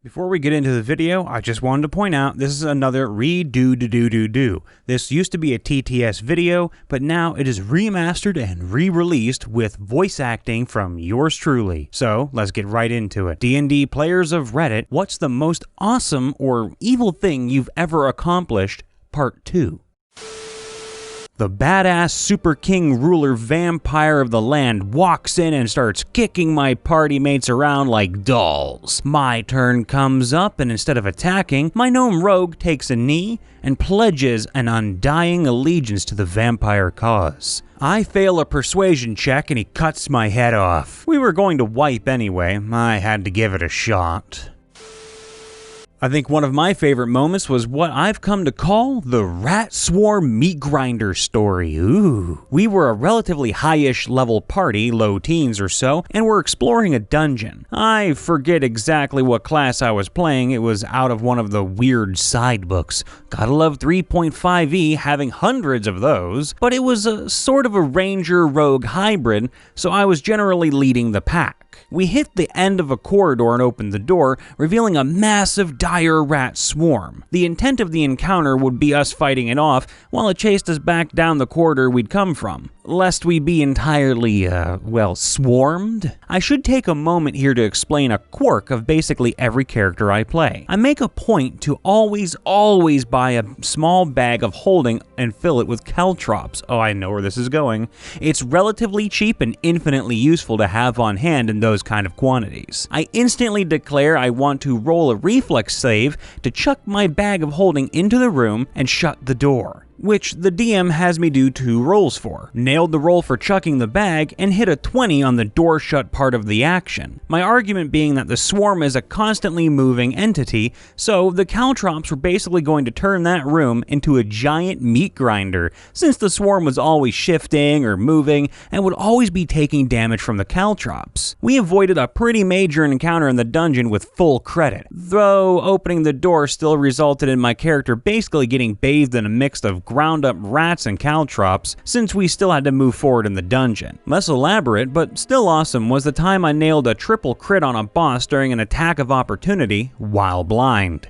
Before we get into the video, I just wanted to point out this is another redo. This used to be a TTS video, but now it is remastered and re-released with voice acting from yours truly. So let's get right into it. D&D players of Reddit, what's the most awesome or evil thing you've ever accomplished? Part 2. The badass super king ruler vampire of the land walks in and starts kicking my party mates around like dolls. My turn comes up, and instead of attacking, my gnome rogue takes a knee and pledges an undying allegiance to the vampire cause. I fail a persuasion check and he cuts my head off. We were going to wipe anyway, I had to give it a shot. I think one of my favorite moments was what I've come to call the Rat Swarm Meat Grinder story. Ooh. We were a relatively high-ish level party, low teens or so, and we're exploring a dungeon. I forget exactly what class I was playing, it was out of one of the weird side books. Gotta love 3.5e having hundreds of those, but it was a sort of a ranger rogue hybrid, so I was generally leading the pack. We hit the end of a corridor and opened the door, revealing a massive dire rat swarm. The intent of the encounter would be us fighting it off while it chased us back down the corridor we'd come from, lest we be entirely, swarmed. I should take a moment here to explain a quirk of basically every character I play. I make a point to always buy a small bag of holding and fill it with caltrops. Oh, I know where this is going. It's relatively cheap and infinitely useful to have on hand in those kind of quantities. I instantly declare I want to roll a reflex save to chuck my bag of holding into the room and shut the door, which the DM has me do 2 rolls for. Nailed the roll for chucking the bag and hit a 20 on the door shut part of the action. My argument being that the swarm is a constantly moving entity, so the caltrops were basically going to turn that room into a giant meat grinder, since the swarm was always shifting or moving and would always be taking damage from the caltrops. We avoided a pretty major encounter in the dungeon with full credit, though opening the door still resulted in my character basically getting bathed in a mix of ground up rats and caltrops, since we still had to move forward in the dungeon. Less elaborate, but still awesome, was the time I nailed a triple crit on a boss during an attack of opportunity while blind.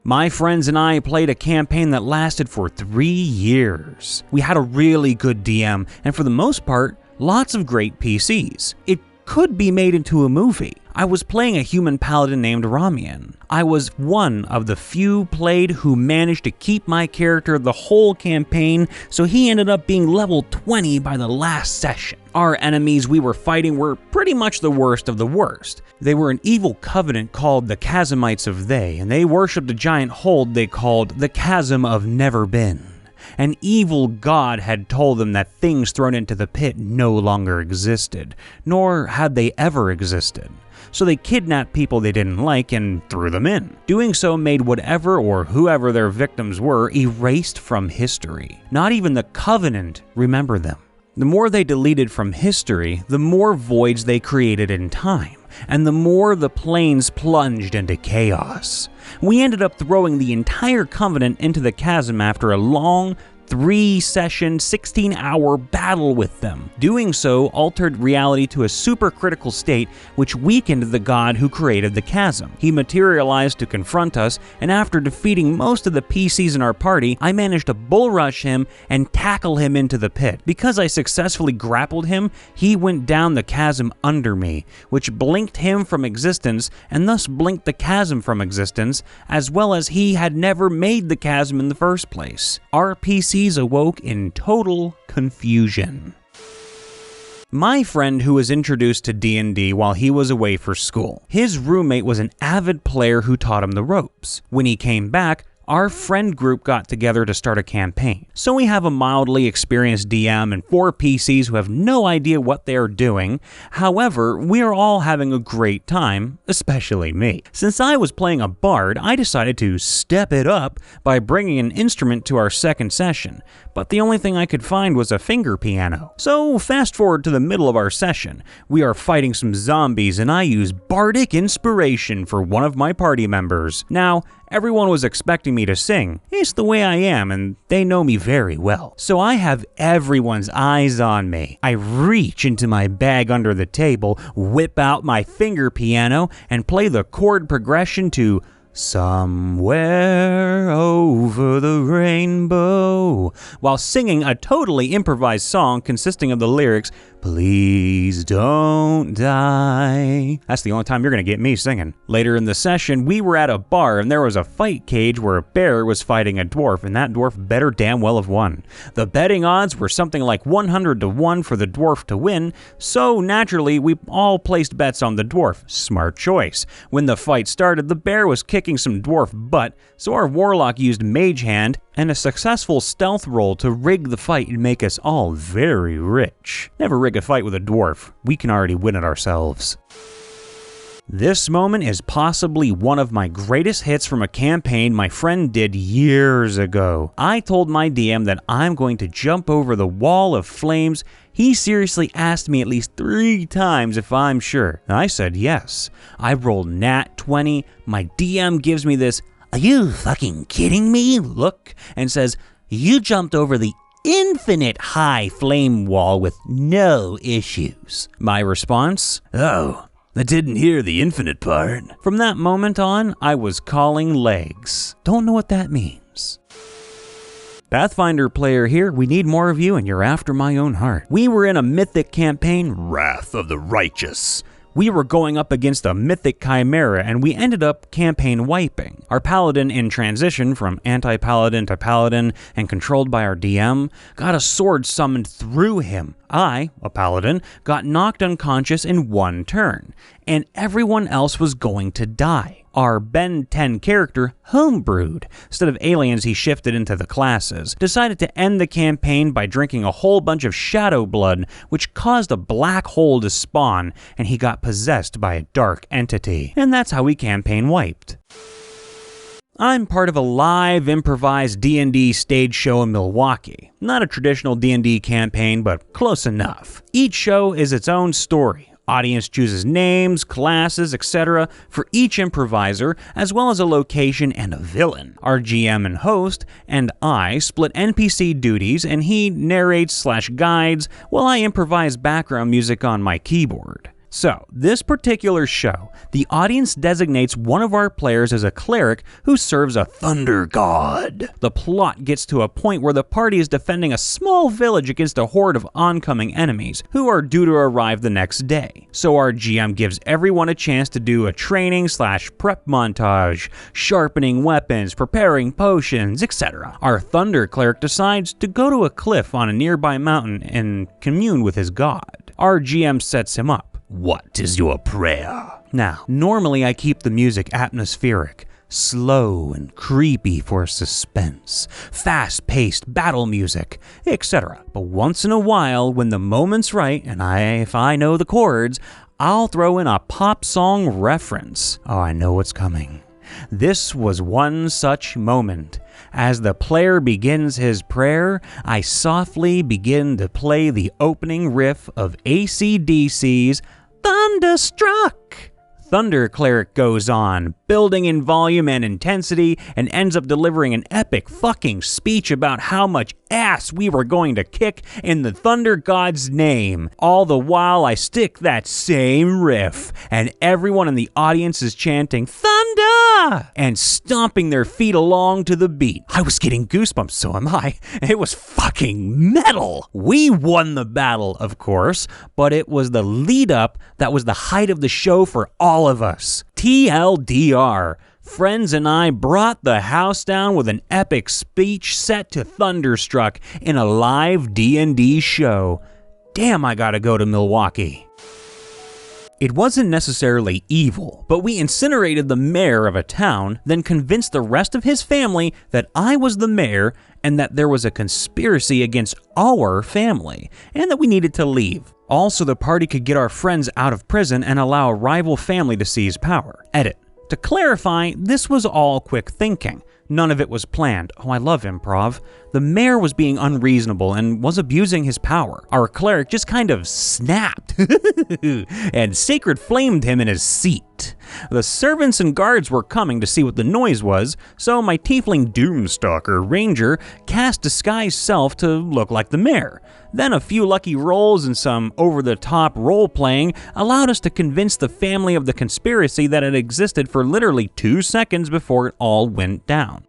My friends and I played a campaign that lasted for 3 years. We had a really good DM, and for the most part, lots of great PCs. It could be made into a movie. I was playing a human paladin named Ramian. I was one of the few played who managed to keep my character the whole campaign, so he ended up being level 20 by the last session. Our enemies we were fighting were pretty much the worst of the worst. They were an evil covenant called the Chasmites of They, and they worshipped a giant hold they called the Chasm of Never Been. An evil god had told them that things thrown into the pit no longer existed, nor had they ever existed. So they kidnapped people they didn't like and threw them in. Doing so made whatever or whoever their victims were erased from history. Not even the Covenant remember them. The more they deleted from history, the more voids they created in time, and the more the planes plunged into chaos. We ended up throwing the entire Covenant into the chasm after a long, 3-session, 16-hour battle with them. Doing so altered reality to a supercritical state which weakened the god who created the chasm. He materialized to confront us, and after defeating most of the PCs in our party, I managed to bull rush him and tackle him into the pit. Because I successfully grappled him, he went down the chasm under me, which blinked him from existence and thus blinked the chasm from existence, as well as he had never made the chasm in the first place. Our PCs awoke in total confusion. My friend who was introduced to D&D while he was away for school. His roommate was an avid player who taught him the ropes. When he came back, our friend group got together to start a campaign. So we have a mildly experienced DM and 4 PCs who have no idea what they are doing. However, we are all having a great time, especially me. Since I was playing a bard, I decided to step it up by bringing an instrument to our second session, but the only thing I could find was a finger piano. So fast forward to the middle of our session. We are fighting some zombies and I use Bardic inspiration for one of my party members. Now, everyone was expecting me to sing. It's the way I am, and they know me very well. So I have everyone's eyes on me. I reach into my bag under the table, whip out my finger piano, and play the chord progression to "Somewhere Over the Rainbow," while singing a totally improvised song consisting of the lyrics, "Please don't die." That's the only time you're gonna get me singing. Later in the session, we were at a bar and there was a fight cage where a bear was fighting a dwarf, and that dwarf better damn well have won. The betting odds were something like 100 to 1 for the dwarf to win, so naturally we all placed bets on the dwarf. Smart choice. When the fight started, the bear was kicking some dwarf butt, so our warlock used Mage Hand and a successful stealth roll to rig the fight and make us all very rich. Never rig a fight with a dwarf. We can already win it ourselves. This moment is possibly one of my greatest hits from a campaign my friend did years ago. I told my DM that I'm going to jump over the wall of flames. He seriously asked me at least 3 times if I'm sure. I said yes. I rolled nat 20. My DM gives me this, "Are you fucking kidding me?" look, and says, "You jumped over the infinite high flame wall with no issues." My response, "Oh, I didn't hear the infinite part." From that moment on, I was calling legs. Don't know what that means. Pathfinder player here, we need more of you and you're after my own heart. We were in a mythic campaign, Wrath of the Righteous. We were going up against a mythic chimera and we ended up campaign wiping. Our paladin, in transition from anti-paladin to paladin and controlled by our DM, got a sword summoned through him. I, a paladin, got knocked unconscious in 1 turn, and everyone else was going to die. Our Ben 10 character homebrewed. Instead of aliens, he shifted into the classes. Decided to end the campaign by drinking a whole bunch of shadow blood, which caused a black hole to spawn, and he got possessed by a dark entity. And that's how we campaign wiped. I'm part of a live improvised D&D stage show in Milwaukee. Not a traditional D&D campaign, but close enough. Each show is its own story. Audience chooses names, classes, etc. for each improviser, as well as a location and a villain. Our GM and host and I split NPC duties, and he narrates/guides while I improvise background music on my keyboard. So, this particular show, the audience designates one of our players as a cleric who serves a thunder god. The plot gets to a point where the party is defending a small village against a horde of oncoming enemies who are due to arrive the next day. So our GM gives everyone a chance to do a training/prep montage, sharpening weapons, preparing potions, etc. Our thunder cleric decides to go to a cliff on a nearby mountain and commune with his god. Our GM sets him up. "What is your prayer?" Now, normally I keep the music atmospheric, slow and creepy for suspense, fast-paced battle music, etc. But once in a while, when the moment's right, and if I know the chords, I'll throw in a pop song reference. Oh, I know what's coming. This was one such moment. As the player begins his prayer, I softly begin to play the opening riff of AC/DC's Thunderstruck. Thunder Cleric goes on, building in volume and intensity, and ends up delivering an epic fucking speech about how much ass we were going to kick in the Thunder God's name. All the while I stick that same riff, and everyone in the audience is chanting, "Thunder!" and stomping their feet along to the beat. I was getting goosebumps, so am I. It was fucking metal. We won the battle, of course, but it was the lead up that was the height of the show for all of us. TLDR. Friends and I brought the house down with an epic speech set to Thunderstruck in a live D&D show. Damn, I gotta go to Milwaukee. It wasn't necessarily evil, but we incinerated the mayor of a town, then convinced the rest of his family that I was the mayor and that there was a conspiracy against our family, and that we needed to leave. Also, the party could get our friends out of prison and allow a rival family to seize power. Edit. To clarify, this was all quick thinking. None of it was planned. Oh, I love improv. The mayor was being unreasonable and was abusing his power. Our cleric just kind of snapped and sacred flamed him in his seat. The servants and guards were coming to see what the noise was, so my tiefling doomstalker ranger cast disguise self to look like the mayor. Then a few lucky rolls and some over-the-top role-playing allowed us to convince the family of the conspiracy that it existed for literally 2 seconds before it all went down.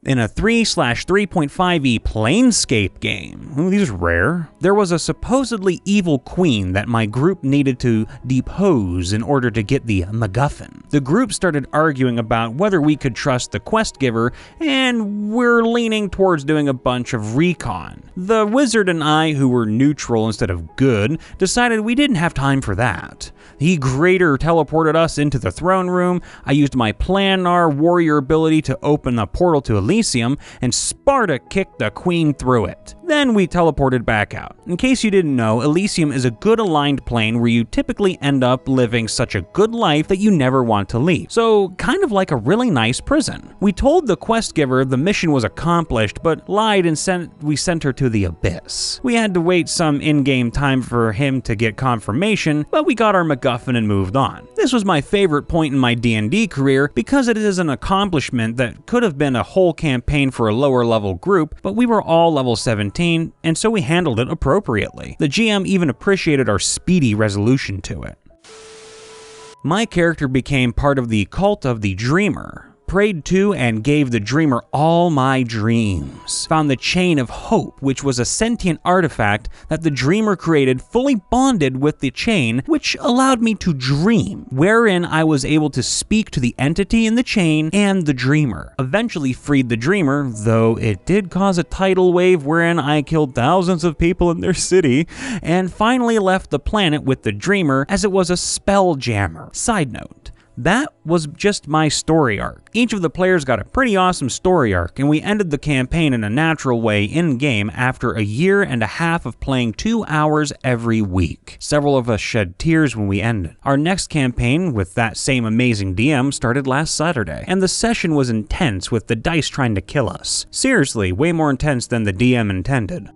In a 3/3.5e Planescape game, ooh, these are rare, there was a supposedly evil queen that my group needed to depose in order to get the MacGuffin. The group started arguing about whether we could trust the quest giver, and we're leaning towards doing a bunch of recon. The wizard and I, who were neutral instead of good, decided we didn't have time for that. He greater teleported us into the throne room. I used my planar warrior ability to open a portal to Elysium, and Sparta kicked the queen through it. Then we teleported back out. In case you didn't know, Elysium is a good aligned plane where you typically end up living such a good life that you never want to leave. So kind of like a really nice prison. We told the quest giver the mission was accomplished, but lied and we sent her to the abyss. We had to wait some in-game time for him to get confirmation, but we got our MacGuffin and moved on. This was my favorite point in my D&D career because it is an accomplishment that could have been a whole campaign for a lower level group, but we were all level 17, and so we handled it appropriately. The GM even appreciated our speedy resolution to it. My character became part of the cult of the Dreamer. Prayed to and gave the dreamer all my dreams. Found the Chain of Hope, which was a sentient artifact that the dreamer created fully bonded with the chain, which allowed me to dream, wherein I was able to speak to the entity in the chain and the dreamer. Eventually freed the dreamer, though it did cause a tidal wave wherein I killed thousands of people in their city, and finally left the planet with the dreamer as it was a spell jammer. Side note. That was just my story arc. Each of the players got a pretty awesome story arc, and we ended the campaign in a natural way in-game after a year and a half of playing 2 hours every week. Several of us shed tears when we ended. Our next campaign with that same amazing DM started last Saturday, and the session was intense with the dice trying to kill us. Seriously, way more intense than the DM intended.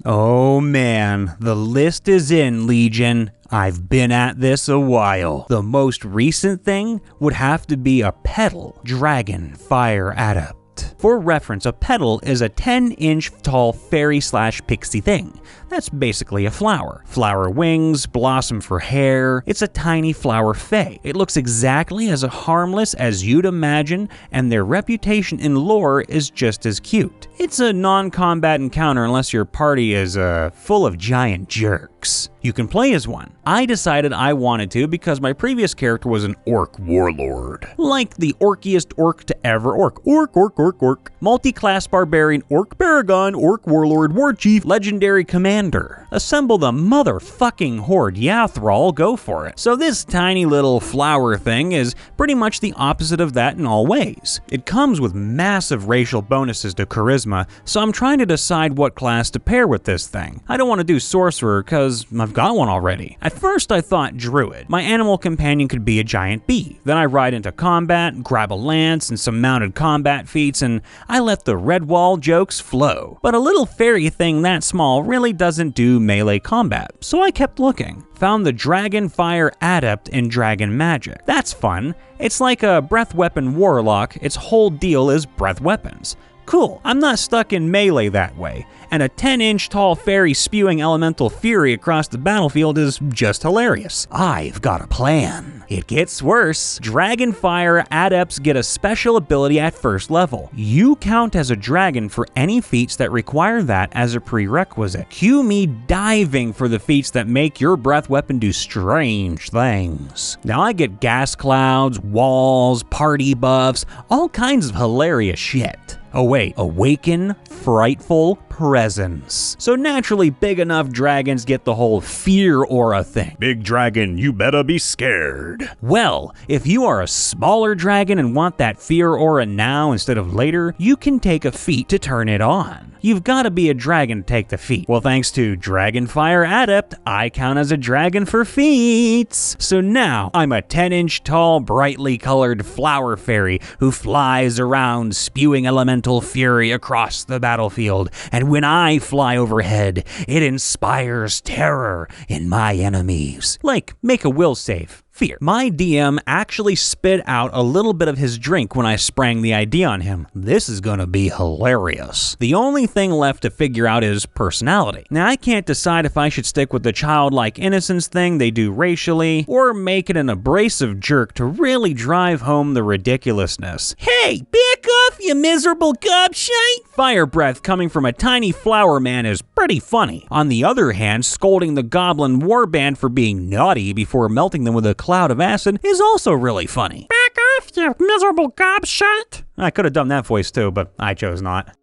Oh man, the list is in, Legion. I've been at this a while. The most recent thing would have to be a petal dragon fire adept. For reference, a petal is a 10-inch tall fairy/pixie thing. That's basically a flower. Flower wings, blossom for hair. It's a tiny flower fae. It looks exactly as harmless as you'd imagine, and their reputation in lore is just as cute. It's a non-combat encounter unless your party is full of giant jerks. You can play as one. I decided I wanted to because my previous character was an orc warlord. Like the orkiest orc to ever orc. Orc. Multi-class barbarian, orc paragon, orc warlord, war chief, legendary commander. Assemble the motherfucking horde. Yeah, Thrall, go for it. So this tiny little flower thing is pretty much the opposite of that in all ways. It comes with massive racial bonuses to charisma, so I'm trying to decide what class to pair with this thing. I don't want to do sorcerer because I've got one already. At first I thought druid. My animal companion could be a giant bee. Then I ride into combat, grab a lance and some mounted combat feats, and I let the red wall jokes flow. But a little fairy thing that small really doesn't do melee combat, so I kept looking. Found the Dragon Fire Adept in Dragon Magic. That's fun. It's like a breath weapon warlock. Its whole deal is breath weapons. Cool, I'm not stuck in melee that way, and a 10-inch tall fairy spewing elemental fury across the battlefield is just hilarious. I've got a plan. It gets worse. Dragonfire adepts get a special ability at first level. You count as a dragon for any feats that require that as a prerequisite. Cue me diving for the feats that make your breath weapon do strange things. Now I get gas clouds, walls, party buffs, all kinds of hilarious shit. Oh wait, awaken frightful presence. So naturally, big enough dragons get the whole fear aura thing. Big dragon, you better be scared. Well, if you are a smaller dragon and want that fear aura now instead of later, you can take a feat to turn it on. You've got to be a dragon to take the feat. Well, thanks to Dragonfire Adept, I count as a dragon for feats. So now, I'm a 10-inch tall, brightly colored flower fairy who flies around spewing elemental fury across the battlefield. And when I fly overhead, it inspires terror in my enemies. Like, make a will save. Fear. My DM actually spit out a little bit of his drink when I sprang the idea on him. This is gonna be hilarious. The only thing left to figure out is personality. Now, I can't decide if I should stick with the childlike innocence thing they do racially, or make it an abrasive jerk to really drive home the ridiculousness. Hey, back off, you miserable gobshite! Fire breath coming from a tiny flower man is pretty funny. On the other hand, scolding the goblin warband for being naughty before melting them with a cloud of acid is also really funny. Back off, you miserable gobshite! I could have done that voice too, but I chose not.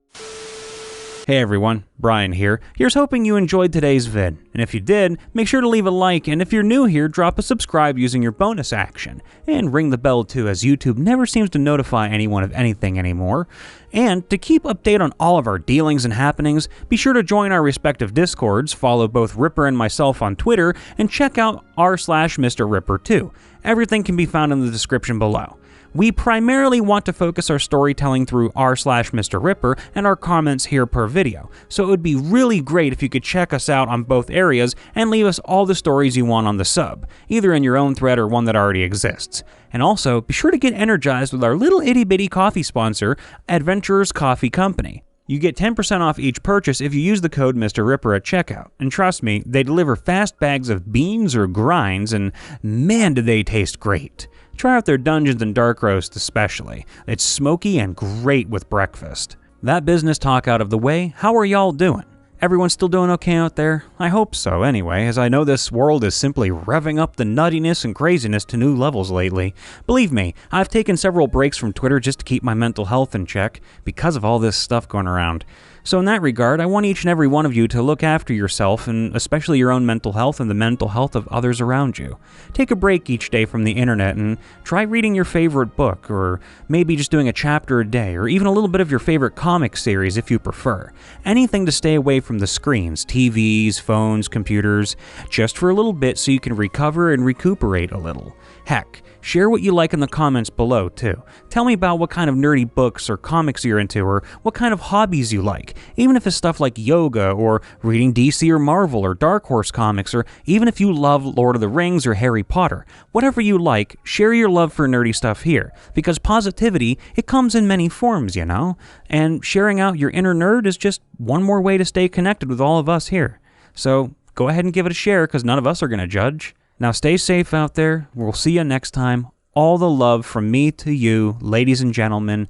Hey everyone, Brian here. Here's hoping you enjoyed today's vid. And if you did, make sure to leave a like, and if you're new here, drop a subscribe using your bonus action. And ring the bell too, as YouTube never seems to notify anyone of anything anymore. And to keep update on all of our dealings and happenings, be sure to join our respective Discords, follow both Ripper and myself on Twitter, and check out r/Mr. Ripper too. Everything can be found in the description below. We primarily want to focus our storytelling through r/Mr. Ripper and our comments here per video, so it would be really great if you could check us out on both areas and leave us all the stories you want on the sub, either in your own thread or one that already exists. And also, be sure to get energized with our little itty-bitty coffee sponsor, Adventurers Coffee Company. You get 10% off each purchase if you use the code Mr. Ripper at checkout. And trust me, they deliver fast bags of beans or grinds, and man do they taste great. Try out their Dungeons and Dark Roast especially. It's smoky and great with breakfast. That business talk out of the way, how are y'all doing? Everyone still doing okay out there? I hope so anyway, as I know this world is simply revving up the nuttiness and craziness to new levels lately. Believe me, I've taken several breaks from Twitter just to keep my mental health in check because of all this stuff going around. So in that regard, I want each and every one of you to look after yourself, and especially your own mental health and the mental health of others around you. Take a break each day from the internet and try reading your favorite book, or maybe just doing a chapter a day, or even a little bit of your favorite comic series if you prefer. Anything to stay away from the screens, TVs, phones, computers, just for a little bit so you can recover and recuperate a little. Heck, share what you like in the comments below, too. Tell me about what kind of nerdy books or comics you're into, or what kind of hobbies you like, even if it's stuff like yoga, or reading DC or Marvel or Dark Horse comics, or even if you love Lord of the Rings or Harry Potter. Whatever you like, share your love for nerdy stuff here, because positivity, it comes in many forms, you know? And sharing out your inner nerd is just one more way to stay connected with all of us here. So go ahead and give it a share, because none of us are going to judge. Now stay safe out there. We'll see you next time. All the love from me to you, ladies and gentlemen.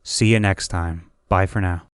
See you next time. Bye for now.